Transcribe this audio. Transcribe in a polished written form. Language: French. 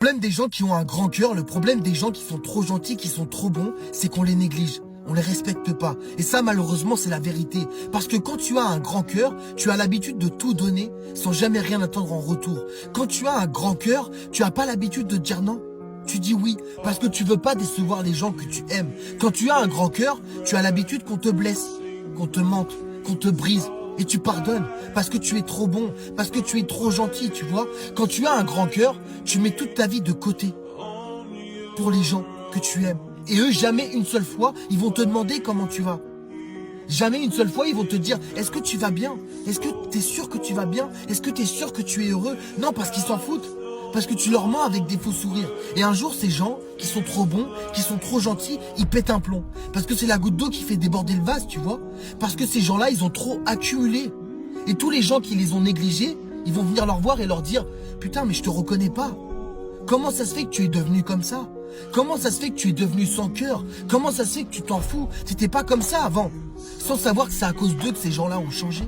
Le problème des gens qui ont un grand cœur, le problème des gens qui sont trop gentils, qui sont trop bons, c'est qu'on les néglige. On les respecte pas. Et ça, malheureusement, c'est la vérité. Parce que quand tu as un grand cœur, tu as l'habitude de tout donner sans jamais rien attendre en retour. Quand tu as un grand cœur, tu n'as pas l'habitude de dire non. Tu dis oui, parce que tu veux pas décevoir les gens que tu aimes. Quand tu as un grand cœur, tu as l'habitude qu'on te blesse, qu'on te mente, qu'on te brise. Et tu pardonnes, parce que tu es trop bon, parce que tu es trop gentil, tu vois. Quand tu as un grand cœur, tu mets toute ta vie de côté pour les gens que tu aimes. Et eux, jamais une seule fois, ils vont te demander comment tu vas. Jamais une seule fois, ils vont te dire, est-ce que tu vas bien? Est-ce que tu es sûr que tu vas bien? Est-ce que tu es sûr que tu es heureux? Non, parce qu'ils s'en foutent. Parce que tu leur mens avec des faux sourires. Et un jour, ces gens qui sont trop bons, qui sont trop gentils, ils pètent un plomb. Parce que c'est la goutte d'eau qui fait déborder le vase, tu vois. Parce que ces gens-là, ils ont trop accumulé. Et tous les gens qui les ont négligés, ils vont venir leur voir et leur dire, putain, mais je te reconnais pas. Comment ça se fait que tu es devenu comme ça? Comment ça se fait que tu es devenu sans cœur? Comment ça se fait que tu t'en fous? T'étais pas comme ça avant. Sans savoir que c'est à cause d'eux que ces gens-là ont changé.